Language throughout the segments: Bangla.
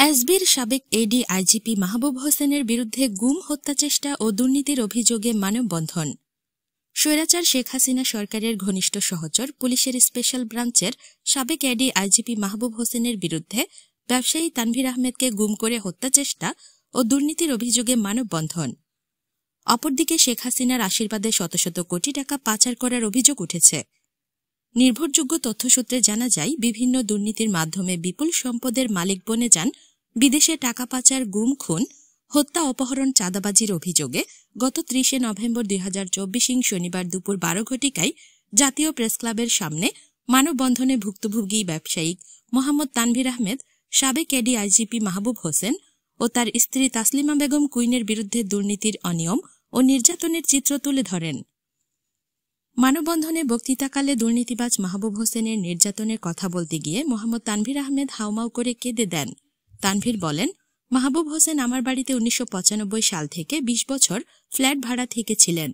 এসবির সাবেক এডি আইজিপি মাহবুব হোসেনের বিরুদ্ধে গুম হত্যাচেষ্টা ও দুর্নীতির অভিযোগে মানববন্ধন। স্বৈরাচার শেখ হাসিনা সরকারের ঘনিষ্ঠ সহচর পুলিশের স্পেশাল ব্রাঞ্চের সাবেক এডি আইজিপি মাহবুব হোসেনের বিরুদ্ধে ব্যবসায়ী তানভীর আহমেদকে গুম করে হত্যাচেষ্টা ও দুর্নীতির অভিযোগে মানববন্ধন। অপরদিকে শেখ হাসিনার আশীর্বাদে শত শত কোটি টাকা পাচার করার অভিযোগ উঠেছে। নির্ভরযোগ্য তথ্যসূত্রে জানা যায়, বিভিন্ন দুর্নীতির মাধ্যমে বিপুল সম্পদের মালিক বনে যান বিদেশে টাকা পাচার, গুম, খুন, হত্যা, অপহরণ, চাঁদাবাজির অভিযোগে গত ৩০ নভেম্বর ২০২৪ শনিবার দুপুর ১২ ঘটিকায় জাতীয় প্রেসক্লাবের সামনে মানববন্ধনে ভুক্তভোগী ব্যবসায়িক মোহাম্মদ তানভীর আহমেদ, সাবেক এডি আইজিপি মাহবুব হোসেন ও তার স্ত্রী তাসলিমা বেগম কুইনের বিরুদ্ধে দুর্নীতির, অনিয়ম ও নির্যাতনের চিত্র তুলে ধরেন। মানববন্ধনে বক্তৃতাকালে দুর্নীতিবাজ মাহবুব হোসেনের নির্যাতনের কথা বলতে গিয়ে মোহাম্মদ তানভীর আহমেদ হাউমাউ করে কেঁদে দেন। তানভীর বলেন, মাহবুব হোসেন আমার বাড়িতে ১৯৯৫ সাল থেকে ২০ বছর ফ্ল্যাট ভাড়া থেকেছিলেন।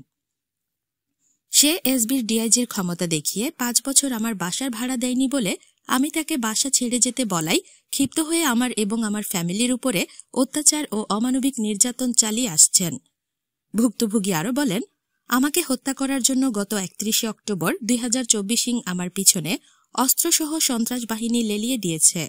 সে এসবির ডিআইজির ক্ষমতা দেখিয়ে ৫ বছর আমার বাসার ভাড়া দেয়নি বলে আমি তাকে বাসা ছেড়ে যেতে বলাই ক্ষিপ্ত হয়ে আমার এবং আমার ফ্যামিলির উপরে অত্যাচার ও অমানবিক নির্যাতন চালিয়ে আসছেন। ভুক্তভোগী আরও বলেন, আমাকে হত্যা করার জন্য গত ৩১ অক্টোবর ২০২৪ আমার পিছনে অস্ত্রসহ সন্ত্রাস বাহিনী লেলিয়ে দিয়েছে।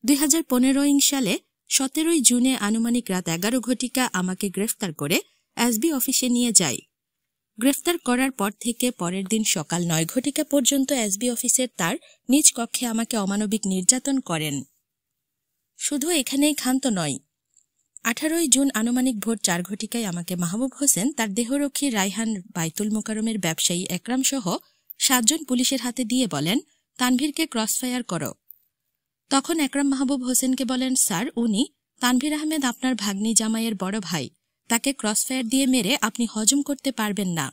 ২০১৫ সালে ১৭ জুনে আনুমানিক রাত ১১ ঘটিকা আমাকে গ্রেফতার করে এসবি অফিসে নিয়ে যায়। গ্রেফতার করার পর থেকে পরের দিন সকাল ৯ ঘটিকা পর্যন্ত এসবি অফিসের তার নিজ কক্ষে আমাকে অমানবিক নির্যাতন করেন। শুধু এখানেই ক্ষান্ত নয়, ১৮ জুন আনুমানিক ভোর ৪ ঘটিকায় আমাকে মাহবুব হোসেন তার দেহরক্ষী রায়হান বাইতুল মোকাররমের ব্যবসায়ী একরাম সহ ৭ জন পুলিশের হাতে দিয়ে বলেন, তানভীরকে ক্রসফায়ার করো। তখন একরাম মাহবুব হোসেনকে বলেন, স্যার, উনি তানভীর আহমেদ আপনার ভাগ্নি জামাইয়ের বড় ভাই, তাকে ক্রসফায়ার দিয়ে মেরে আপনি হজম করতে পারবেন না।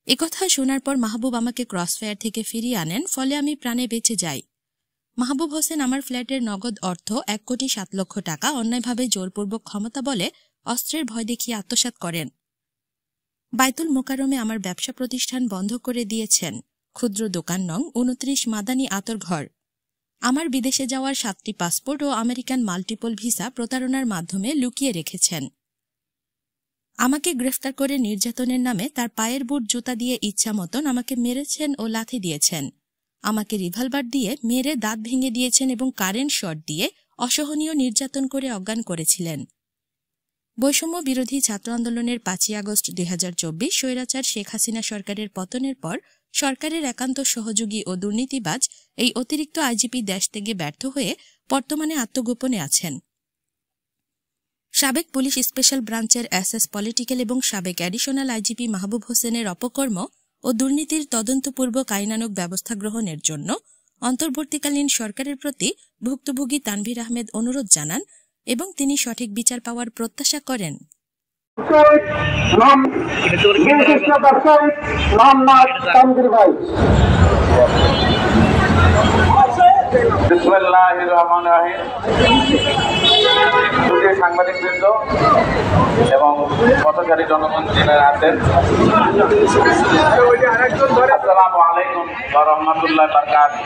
একথা শোনার পর মাহবুব আমাকে ক্রসফায়ার থেকে ফিরিয়ে আনেন, ফলে আমি প্রাণে বেঁচে যাই। মাহবুব হোসেন আমার ফ্ল্যাটের নগদ অর্থ ১,৭,০০,০০০ টাকা অন্যায়ভাবে জোরপূর্বক ক্ষমতা বলে অস্ত্রের ভয় দেখিয়ে আত্মসাৎ করেন। বাইতুল মোকাররমে আমার ব্যবসা প্রতিষ্ঠান বন্ধ করে দিয়েছেন। ক্ষুদ্র দোকান নং ২৯ মাদানী আতর ঘর। আমার বিদেশে যাওয়ার ৭টি পাসপোর্ট ও আমেরিকান মাল্টিপল ভিসা প্রতারণার মাধ্যমে লুকিয়ে রেখেছেন। আমাকে গ্রেফতার করে নির্যাতনের নামে তার পায়ের বুট জুতা দিয়ে ইচ্ছা মতন আমাকে মেরেছেন ও লাথি দিয়েছেন। আমাকে রিভলভার দিয়ে মেরে দাঁত ভেঙে দিয়েছেন এবং কারেন্ট শট দিয়ে অসহনীয় নির্যাতন করে অজ্ঞান করেছিলেন। বৈষম্য বিরোধী ছাত্র আন্দোলনের ৫ই আগস্ট ২০২৪ স্বৈরাচার শেখ হাসিনা সরকারের পতনের পর সরকারের একান্ত সহযোগী ও দুর্নীতিবাজ এই অতিরিক্ত আইজিপি দেশ থেকে ব্যর্থ হয়ে বর্তমানে আত্মগোপনে আছেন। সাবেক পুলিশ স্পেশাল ব্রাঞ্চের এসএস পলিটিক্যাল এবং সাবেক অ্যাডিশনাল আইজিপি মাহবুব হোসেনের অপকর্ম ও দুর্নীতির তদন্তপূর্বক আইনানুগ ব্যবস্থা গ্রহণের জন্য অন্তর্বর্তীকালীন সরকারের প্রতি ভুক্তভোগী তানভীর আহমেদ অনুরোধ জানান এবং তিনি সঠিক বিচার পাওয়ার প্রত্যাশা করেন। সাংবাদিকবৃন্দ এবং পথচারী জনগণ যারা আছেন, আসসালামু আলাইকুম ওয়া রাহমাতুল্লাহি ওয়া বারাকাতুহু।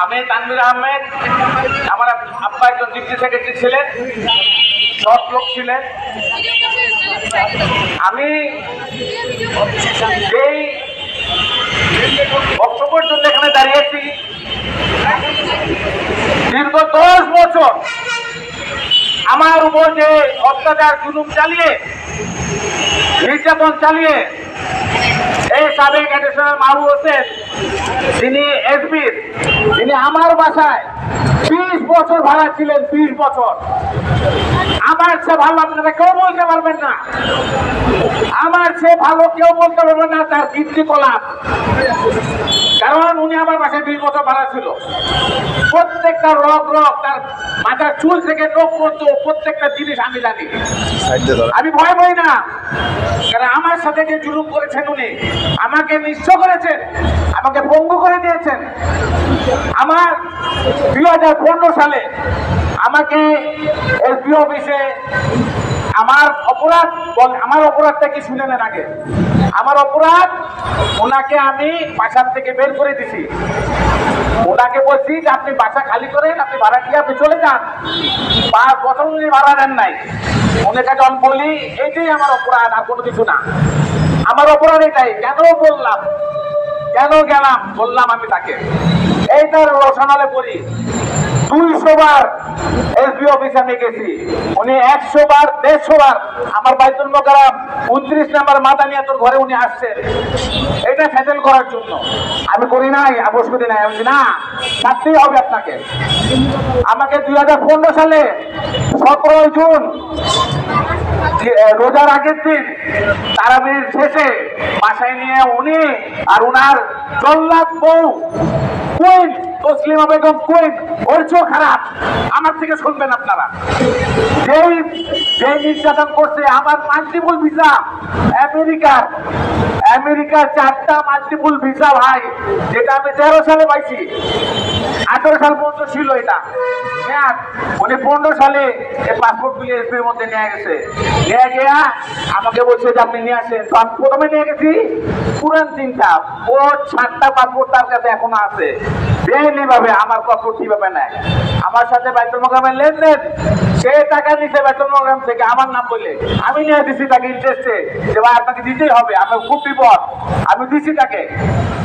আমি তানভীর আহমেদ, আমার আব্বা একজন ডিপ্টি সেক্রেটারি ছিলেন, সৎ লোক ছিলেন। আমি এই বক্তব্যের জন্য এখানে দাঁড়িয়েছি। দীর্ঘ ১০ বছর আমার উপর যে অত্যাচার, জুলুম চালিয়ে, নির্যাতন চালিয়ে এই সাবেক অ্যাডিশনাল মাহবুব হোসেন, তিনি এসবির, তিনি আমার বাসায় ২০ বছর ভাড়া ছিলেন। ২০ বছর। আমার সে ভালো আপনারা কেউ বলতে পারবেন না, আমার সে ভালো কেউ বলতে পারবেন না তার কীর্তিকলাপ। কারণ উনি আমার বাসায় ২০ বছর ভাড়া ছিল। প্রত্যেকটা রক তার মাথার চুল থেকে নখ পর্যন্ত প্রত্যেকটা জিনিস আমি জানি। আমি ভয় পাই না, কারণ আমার সাথে যে জুলুম করেছেন উনি, আমাকে নিঃস্ব করেছেন, আমাকে পঙ্গু করে দিয়েছেন। আমার ২০১৫ সালে আমাকে এসপি অফিসে আমার অপরাধটা কি শুনে নেন আগে। আমার অপরাধ, ওনাকে আমি বাসার থেকে বের করে দিছি। ওনাকে বলছি যে আপনি বাসা খালি করেন, আপনি ভাড়া দিয়ে আপনি চলে যান। 5 বছর উনি ভাড়া দেন নাই। ওনাকে যখন বলি এইটাই আমার অপরাধ, আর কোনো কিছু না। আমার অপরাধ এটাই, কেন বললাম, কেন গেলাম বললাম আমি তাকে। এইটার রসনালে পড়ি 200 বার এসপি অফিসে আমি গেছি, উনি 100 বার 150 বার আমার বাইতুল মোকাররম 29 নম্বর মাদানিয়াতুর ঘরে উনি আসছেন এটা সেটেল করার জন্য। আমি করি নাই, আপোষ করি নাই। আমি না, থাকতেই হবে আপনাকে। আমাকে 2015 সালে 17 জুন রোজার আগের দিন তারাবির শেষে বাসায় নিয়ে উনি আর উনার জল্লাদ বউ কুইন তসলিমা বেগম কুইন, ওর চোখ খারাপ, আমার থেকে শুনবেন আপনারা, যে নির্যাতন করছে আমার মাল্টিপল ভিসা আমেরিকার 4টা মাল্টিপল ভিসা ভাই, যেটা আমি 13 সালে পাইছি। 18 সাল পর্যন্ত ছিল এটা। উনি 15 সালে এই পাসপোর্ট গুলি এসপির মধ্যে নিয়ে গেছে, নিয়ে গিয়া আমাকে বলছে যে আপনি নিয়ে আসেন। তো আমি প্রথমে নিয়ে গেছি পুরান 3টা, ও 7টা পাসপোর্ট তার কাছে এখনো আছে। বেআইনি ভাবে আমার পাসপোর্ট কিভাবে নেয়, আমার সাথে বাইতুল মোকাররমের লেনদেন, সে টাকা নিচ্ছে বাইতুল মোকাররম থেকে আমার নাম বলে, আমি নিয়ে দিচ্ছি তাকে ইন্টারেস্টে, যে ভাই আপনাকে দিতেই হবে, আপনার খুব বিপদ। আমি দিচ্ছি তাকে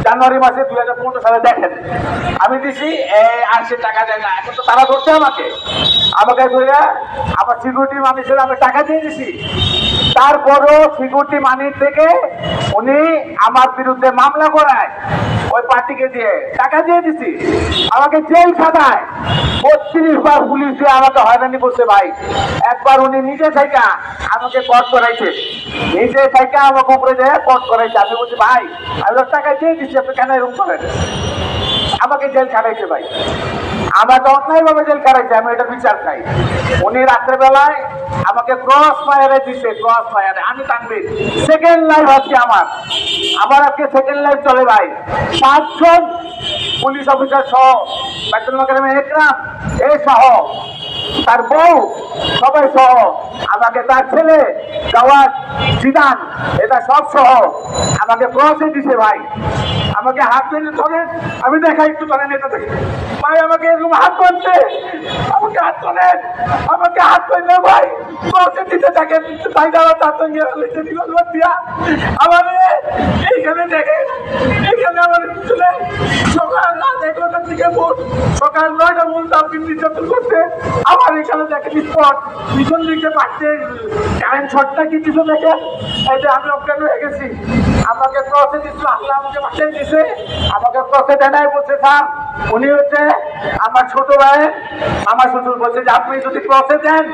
জানুয়ারি মাসে 2015 সালে, দেখেন আমি দিছি, আসছে টাকা দেয় না। এখন তো তারা ধরছে আমাকে ধরে আমার সিকিউরিটি মানি ছিল, আমি টাকা দিয়ে দিছি। তারপরও সিকিউরিটি মানি থেকে উনি আমার বিরুদ্ধে মামলা করায়, ওই পার্টিকে দিয়ে টাকা দিয়ে দিছি, আমাকে জেল খাটায়। 32 বার পুলিশ দিয়ে আমাকে হয়রানি করছে ভাই। একবার উনি নিজে থাইকা আমাকে কোর্ট করাইছে, নিজে থাইকা আমাকে উপরে দিয়ে কোর্ট করাইছে। আমি বলছি ভাই আমি টাকা দিয়ে দিচ্ছি, আপনি কেন এরকম করেন? আমাকে জেল খাটাইছে ভাই, আমাকে অন্যায় ভাবে জেল খাটাইছে, আমি এটা বিচার চাই। উনি রাত্রে বেলায় আমাকে ক্রস ফায়ারে দিচ্ছে, ক্রস ফায়ারে। আমি তানবীর, সেকেন্ড লাইফ আজকে আমার আজকে সেকেন্ড লাইফ চলে ভাই। 5 জন পুলিশ অফিসার সহ বাইতুল মোকাররমের একরাম সহ তার বউ সবাই সহ আমাকে, তার ছেলে জাওয়াদ জিদান, এটা সব সহ আমাকে ক্রসে দিছে ভাই। আমাকে হাত ধরে ধরেন, আমি দেখা একটু ধরেন, এটা দেখে ভাই আমাকে এরকম হাত করছে, আমাকে হাত করেন, আমাকে হাত করেন ভাই, ক্রসে দিতে থাকে তাই দেওয়া তার সঙ্গে দিয়া আমার এইখানে দেখে, এইখানে আমার পিছনে সকাল রাত 11টার দিকে ভোর, সকাল 9টা পর্যন্ত আপনি নির্যাতন করছে। আমার এখানে দেখেন স্পট, পিছন দিকে পাচ্ছে কারেন্ট শর্টটা কি কিছু দেখেন, এই যে আমি অজ্ঞান হয়ে গেছি। আমাকে ক্রসে দিচ্ছিল, আল্লাহ আমাকে বাঁচিয়ে দিছে। আমাকে ক্রসে দেয় বলছে স্যার, উনি হচ্ছে আমার ছোট ভাই, আমার শ্বশুর বলছে যে আপনি যদি ক্রসে দেন